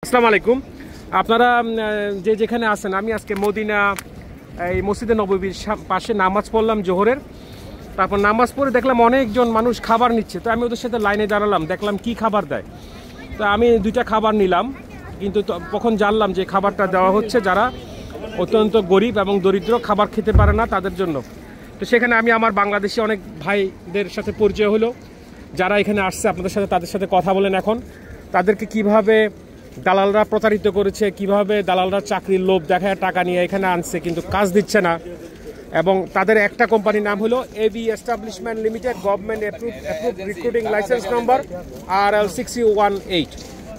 আসসালামু আলাইকুম। আপনারা যে যেখানে আছেন, আমি আজকে মদিনা এই মসজিদে নববীর পাশে নামাজ পড়লাম জোহরের। তারপর নামাজ পড়ে দেখলাম অনেকজন মানুষ খাবার নিচ্ছে, তো আমি ওদের সাথে লাইনে দাঁড়ালাম, দেখলাম কি খাবার দেয়। তো আমি দুইটা খাবার নিলাম, কিন্তু তখন জানলাম যে খাবারটা দেওয়া হচ্ছে যারা অত্যন্ত গরিব এবং দরিদ্র, খাবার খেতে পারে না তাদের জন্য। তো সেখানে আমি আমার বাংলাদেশি অনেক ভাইদের সাথে পরিচয় হলো, যারা এখানে আসছে আপনাদের সাথে, তাদের সাথে কথা বলেন এখন। তাদেরকে কিভাবে দালালরা প্রতারিত করেছে, কিভাবে দালালরা চাকরির লোভ দেখায় টাকা নিয়ে এখানে আনছে কিন্তু কাজ দিচ্ছে না। এবং তাদের একটা কোম্পানির নাম হলো AB establishment limited, government approve recruiting license number RL6018।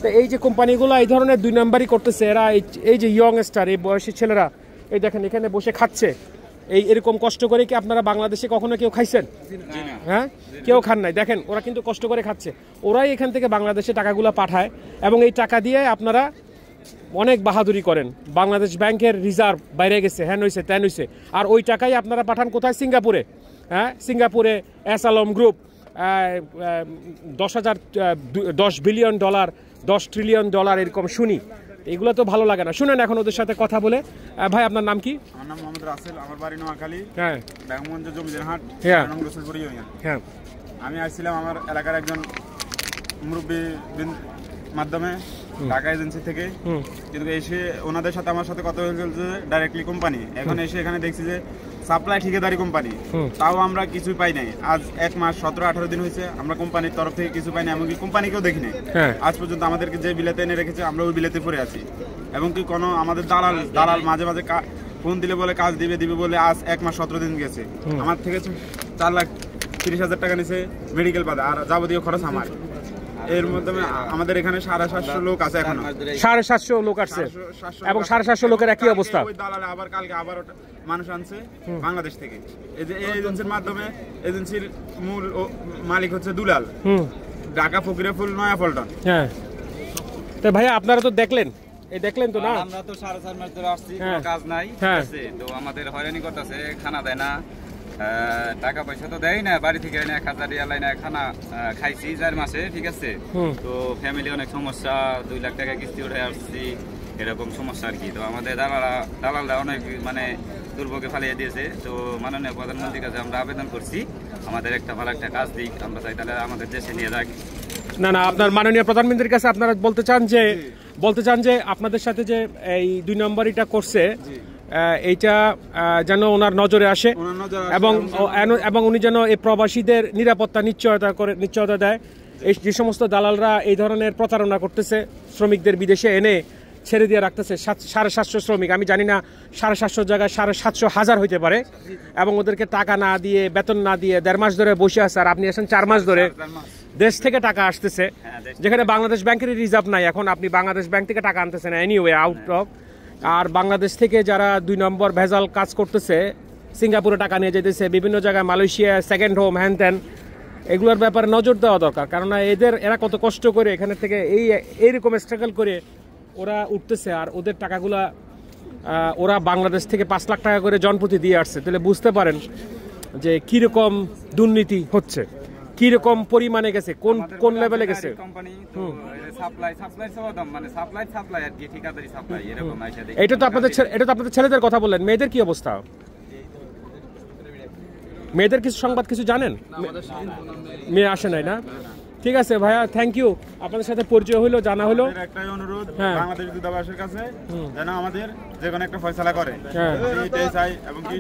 তো এই যে কোম্পানিগুলো এই ধরনের দুই নম্বরই করতেছে, এরা এই যে ইয়ং স্টার, এই বয়সী ছেলেরা এই দেখেন এখানে বসে খাচ্ছে। এরকম কষ্ট করে কি আপনারা বাংলাদেশে কখনো কেউ খাইছেন? হ্যাঁ, কেউ খান নাই। দেখেন ওরা কিন্তু কষ্ট করে খাচ্ছে, ওরাই এখান থেকে বাংলাদেশে টাকাগুলো পাঠায় এবং এই টাকা দিয়ে আপনারা অনেক বাহাদুরি করেন। বাংলাদেশ ব্যাংকের রিজার্ভ বাইরে গেছে, হ্যান হয়েছে ত্যান হয়েছে, আর ওই টাকাই আপনারা পাঠান কোথায়? সিঙ্গাপুরে। হ্যাঁ, সিঙ্গাপুরে S Alam group 10 billion dollar, 10 trillion dollar এরকম শুনি। এগুলো তো ভালো লাগে না। শুনেন এখন ওদের সাথে কথা বলে। ভাই আপনার নাম কি? আমার নাম মোহাম্মদ রাসেল, আমার বাড়ি নোয়াখালী। হ্যাঁ, বেগমগঞ্জ জমিদার হাট। হ্যাঁ, হ্যাঁ, আমি আসছিলাম আমার এলাকার একজন মুরব্বী মাধ্যমে ঢাকা এজেন্সি থেকে, কিন্তু এসে ওনাদের সাথে আমার সাথে কথা হয়ে গেছে ডাইরেক্টলি কোম্পানি। এখন এসে এখানে দেখছি যে সাপ্লাই ঠিকাদারি কোম্পানি, তাও আমরা কিছুই পাই নাই। আজ 1 মাস 17-18 দিন হয়েছে আমরা কোম্পানির তরফ থেকে কিছু পাই না, এমনকি কোম্পানিকেও দেখি নাই আজ পর্যন্ত। আমাদেরকে যে বিলেতে এনে রেখেছে আমরা ওই বিলেতে পড়ে আছি। এবং কি কোনো আমাদের দালাল মাঝে মাঝে ফোন দিলে বলে কাজ দিবে বলে আজ 1 মাস 17 দিন গেছে। আমার থেকে 4,30,000 টাকা নিছে মেডিকেল বাদে, আর যাবতীয় খরচ আমার। এর মাধ্যমে আমাদের এখানে 750 লোক আছে, এখন 750 লোক আসছে এবং 750 লোকের একই অবস্থা। ওই দালালে আবার কালকে আবার মানুষ আনছে বাংলাদেশ থেকে। এই যে এই এজেন্সির মাধ্যমে, এজেন্সির মূল মালিক হচ্ছে দুলাল, ঢাকা ফকিরাপুল নয়া পল্টন। হ্যাঁ, তো ভাইয়া আপনারা তো দেখলেন, এই দেখলেন তো না? আমরা তো 4.5 মাস ধরে আসছি, কোনো কাজ নাই। তো আমাদের হয়রানি করতেছে, খানা দেয় না, টাকা পয়সা তো দেয় না। বাড়ি থেকে 1000 রিয়াল আইনা খানা খাইছি 4 মাসে, ঠিক আছে। তো ফ্যামিলি অনেক সমস্যা, 2 লাখ টাকা কিস্তি উঠে আসছি, এরকম সমস্যা আর কি। তো আমাদের দালালরা অনেক মানে দুর্ভোগে ফালিয়ে দিয়েছে। তো মাননীয় প্রধানমন্ত্রীর কাছে আমরা আবেদন করছি, আমাদের ভালো একটা কাজ দিক, আমরা চাই তাহলে আমাদের দেশে নিয়ে যাক। না, আপনার মাননীয় প্রধানমন্ত্রীর কাছে আপনারা বলতে চান যে আপনাদের সাথে যে এই 2 নম্বরটা করছে, এইটা যেন ওনার নজরে আসে এবং উনি যেন এই প্রবাসীদের নিরাপত্তা নিশ্চয়তা দেয়। এই যে সমস্ত দালালরা এই ধরনের প্রতারণা করতেছে, শ্রমিকদের বিদেশে এনে ছেড়ে দিয়ে রাখতেছে, 750 শ্রমিক, আমি জানি না 750 জায়গায় 750,000 হইতে পারে, এবং ওদেরকে টাকা না দিয়ে, বেতন না দিয়ে 1.5 মাস ধরে বসে আছে। আর আপনি আসেন 4 মাস ধরে, দেশ থেকে টাকা আসতেছে, যেখানে বাংলাদেশ ব্যাংকের রিজার্ভ নাই। এখন আপনি বাংলাদেশ ব্যাংক থেকে টাকা আনতেছেন এনিওয়ে আউট অফ। আর বাংলাদেশ থেকে যারা 2 নম্বর ভেজাল কাজ করতেছে, সিঙ্গাপুরে টাকা নিয়ে যেতেছে, বিভিন্ন জায়গায় মালয়েশিয়া, সেকেন্ড হোম, হ্যান ত্যান, এগুলোর ব্যাপারে নজর দেওয়া দরকার। কারণ এরা কত কষ্ট করে এখানে থেকে এইরকম স্ট্রাগল করে ওরা উঠতেছে, আর ওদের টাকাগুলা ওরা বাংলাদেশ থেকে 5 লাখ টাকা করে জনপ্রতি দিয়ে আসছে। তাহলে বুঝতে পারেন যে কীরকম দুর্নীতি হচ্ছে, কিরকম পরিমাণে গেছে, কোন লেভেলে গেছে। এটা তো আপনাদের ছেলেদের কথা বললেন, মেয়েদের কি অবস্থা? মেয়েদের কিছু সংবাদ কিছু জানেন? মেয়ে আসে নাই না? ঠিক আছে ভাইয়া, থ্যাংক ইউ, আপনাদের সাথে পরিচয় হলো, জানা হলো। একটাই অনুরোধ বাংলাদেশ দূতাবাসের কাছে, যেন আমাদের যে কোনো একটা ফয়সালা করে, এটাই চাই। এবং কি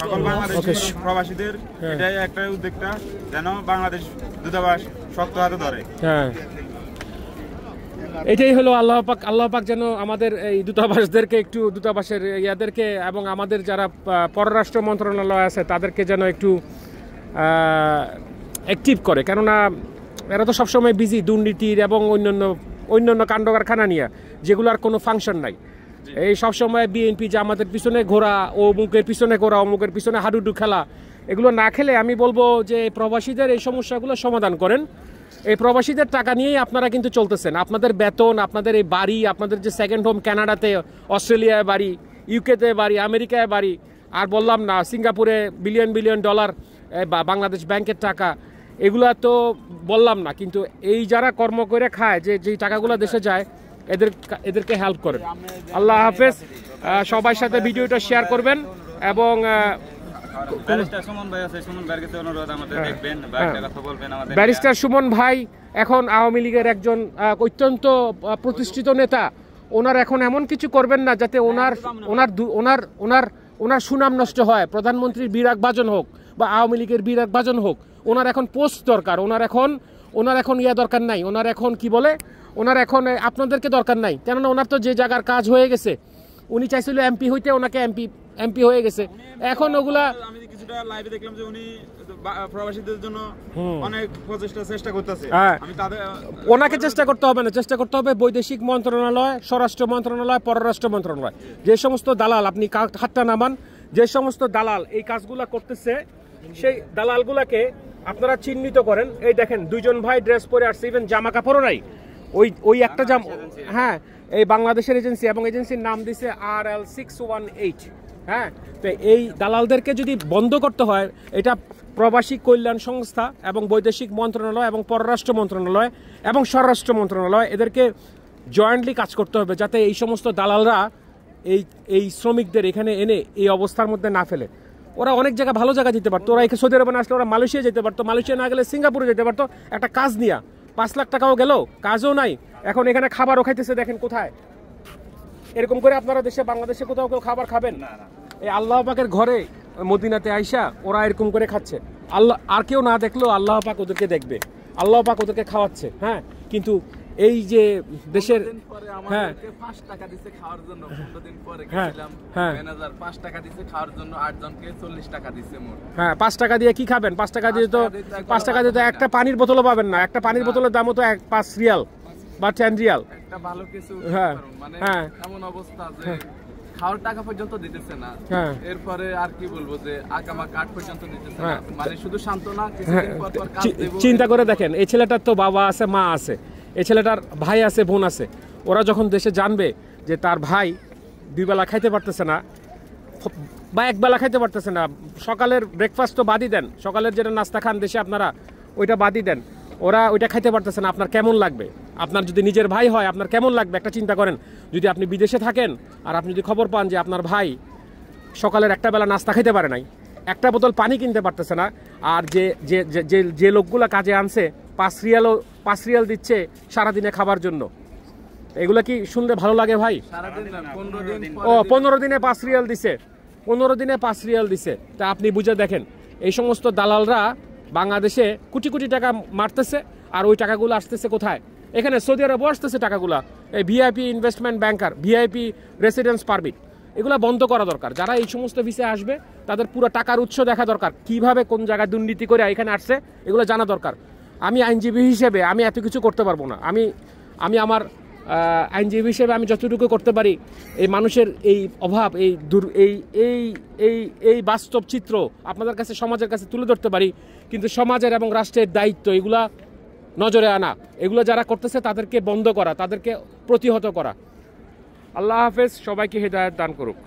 সকল বাংলাদেশি প্রবাসীদের এটাই একটাই উদ্যোগটা, যেন বাংলাদেশ দূতাবাস শক্ত হাতে ধরে। হ্যাঁ, এটাই হলো আল্লাহ পাক যেন আমাদের এই দূতাবাসদেরকে একটু, দূতাবাসের ইয়াদেরকে এবং আমাদের যারা পররাষ্ট্র মন্ত্রণালয় আছে তাদেরকে যেন একটু অ্যাক্টিভ করে। কেননা এরা তো সবসময় বিজি দুর্নীতির এবং অন্যান্য কাণ্ড কারখানা নিয়ে, যেগুলো আর কোনো ফাংশন নাই। এই সবসময় বিএনপি জামাতের পিছনে ঘোরা, অমুকের পিছনে ঘোরা, অমুকের পিছনে হাডুডু খেলা, এগুলো না খেলে আমি বলবো যে প্রবাসীদের এই সমস্যাগুলো সমাধান করেন। এই প্রবাসীদের টাকা নিয়েই আপনারা কিন্তু চলতেছেন। আপনাদের বেতন, আপনাদের এই বাড়ি, আপনাদের যে সেকেন্ড হোম ক্যানাডাতে, অস্ট্রেলিয়ায় বাড়ি, ইউকেতে বাড়ি, আমেরিকায় বাড়ি, আর বললাম না সিঙ্গাপুরে বিলিয়ন ডলার বাংলাদেশ ব্যাংকের টাকা, এগুলা তো বললাম না। কিন্তু এই যারা কর্ম করে খায়, যে টাকাগুলো দেশে যায়, এদেরকে হেল্প করেন। আল্লাহ হাফেজ। সবার সাথে ভিডিওটা শেয়ার করবেন এবং ব্যারিস্টার সুমন ভাই এখন আওয়ামী লীগের একজন অত্যন্ত প্রতিষ্ঠিত নেতা। ওনার এখন এমন কিছু করবেন না যাতে ওনার সুনাম নষ্ট হয়। প্রধানমন্ত্রীর বিরাগ ভাজন হোক বা আওয়ামী লীগের বিরাগ ভাজন হোক, ওনার এখন পোস্ট দরকার। ওনার এখন ইয়া দরকার নাই। ওনার এখন কি বলে, ওনার এখন আপনাদেরকে দরকার নাই। কেননা ওনার তো যে জায়গার কাজ হয়ে গেছে, উনি চাইছিল এমপি হইতে, ওনাকে এমপি হয়ে গেছে। এখন ওগুলা আমি কিছুটা লাইভে দেখলাম যে উনি প্রবাসীদের জন্য অনেক চেষ্টা করতেছে। আমি তাদের ওনাকে চেষ্টা করতে হবে না, চেষ্টা করতে হবে বৈদেশিক মন্ত্রণালয়, স্বরাষ্ট্র মন্ত্রণালয়, পররাষ্ট্র মন্ত্রণালয়। যে সমস্ত দালাল, আপনি হাতটা নামান, যে সমস্ত দালাল এই কাজগুলা করতেছে, সেই দালালগুলাকে আপনারা চিহ্নিত করেন। এই দেখেন দুইজন ভাই ড্রেস পরে আসছে, ইভেন জামা কাপড়ও নাই। ওই একটা হ্যাঁ, এই বাংলাদেশের এজেন্সি, এবং এজেন্সির নাম দিছে RL618। হ্যাঁ, তো এই দালালদেরকে যদি বন্ধ করতে হয়, এটা প্রবাসী কল্যাণ সংস্থা এবং বৈদেশিক মন্ত্রণালয় এবং পররাষ্ট্র মন্ত্রণালয় এবং স্বরাষ্ট্র মন্ত্রণালয়, এদেরকে জয়েন্টলি কাজ করতে হবে যাতে এই সমস্ত দালালরা এই শ্রমিকদের এখানে এনে এই অবস্থার মধ্যে না ফেলে। ওরা অনেক জায়গায় ভালো জায়গা যেতে পারতো, ওরা এখানে সৌদি আরবে আসলে ওরা মালয়েশিয়া যেতে পারতো, মালয়েশিয়া না গেলে সিঙ্গাপুরে যেতে পারতো, একটা কাজ নিয়ে 5 লাখ টাকাও গেল, কাজও নাই। এখন এখানে খাবারও খাইতেছে, দেখেন কোথায়। এরকম করে আপনারা দেশে, বাংলাদেশে কোথাও কেউ খাবার খাবেন? এই আল্লাহ পাকের ঘরে মদিনাতে আইসা ওরা এরকম করে খাচ্ছে। আল্লাহ আর কেউ না দেখলেও আল্লাহ পাক ওদেরকে দেখবে, আল্লাহ পাক ওদেরকে খাওয়াচ্ছে। হ্যাঁ, কিন্তু এই যে দেশের হ্যাঁ 5 টাকা দিছে খাওয়ার জন্য, 15 দিন পরে গেছিলাম, ম্যানেজার 5 টাকা দিছে খাওয়ার জন্য, 8 জনকে 40 টাকা দিছে মোট। হ্যাঁ, 5 টাকা দিয়ে কি খাবেন? 5 টাকা দিয়ে তো একটা পানির বোতলও পাবেন না। একটা পানির বোতলের দামও তো 5 রিয়াল বা 10 রিয়াল। একটা ভালো কিছু হ্যাঁ, মানে হ্যাঁ, এমন অবস্থা যে খাওয়ার টাকা পর্যন্ত দিতেছে না। এরপরে আর কি বলবো, যে আগামা কার্ড পর্যন্ত দিতেছে না। মানে শুধু শান্তনা, কিছুদিন পর পর কাজ দেব। চিন্তা করে দেখেন, এই ছেলেটার তো বাবা আছে, মা আছে, এই ছেলেটার ভাই আছে, বোন আছে। ওরা যখন দেশে জানবে যে তার ভাই 2 বেলা খাইতে পারতেছে না বা 1 বেলা খাইতে পারতেছে না, সকালের ব্রেকফাস্ট তো বাদই দেন, সকালের যেটা নাস্তা খান দেশে আপনারা, ওইটা বাদই দেন, ওরা ওইটা খাইতে পারতেছে না, আপনার কেমন লাগবে? আপনার যদি নিজের ভাই হয় আপনার কেমন লাগবে? একটা চিন্তা করেন, যদি আপনি বিদেশে থাকেন আর আপনি যদি খবর পান যে আপনার ভাই সকালের 1 বেলা নাস্তা খেতে পারে নাই, 1 বোতল পানি কিনতে পারতেছে না, আর যে লোকগুলা কাজে আনছে 5 রিয়াল দিচ্ছে সারাদিনে খাবার জন্য, এগুলা কি শুনলে ভালো লাগে ভাই? 15 দিনে 5 রিয়াল দিছে, 15 দিনে 5 রিয়াল দিছে। তা আপনি বুঝে দেখেন, এই সমস্ত দালালরা বাংলাদেশে কোটি কোটি টাকা মারতেছে, আর ওই টাকাগুলো আসতেছে কোথায়? এখানে সৌদি আরবে আসতেছে টাকাগুলা। এই VIP investment banker, VIP residence permit, এগুলো বন্ধ করা দরকার। যারা এই সমস্ত ভিসায় আসবে তাদের পুরো টাকার উৎস দেখা দরকার, কিভাবে কোন জায়গায় দুর্নীতি করে এখানে আসছে এগুলো জানা দরকার। আমি আইনজীবী হিসেবে আমি এত কিছু করতে পারবো না। আমি আমার আইনজীবী হিসেবে আমি যতটুকু করতে পারি, এই মানুষের এই অভাব, এই বাস্তব চিত্র আপনাদের কাছে, সমাজের কাছে তুলে ধরতে পারি। কিন্তু সমাজের এবং রাষ্ট্রের দায়িত্ব এগুলা নজরে আনা, এগুলো যারা করতেছে তাদেরকে বন্ধ করা, তাদেরকে প্রতিহত করা। আল্লাহ হাফেজ, সবাইকে হেদায়েত দান করুক।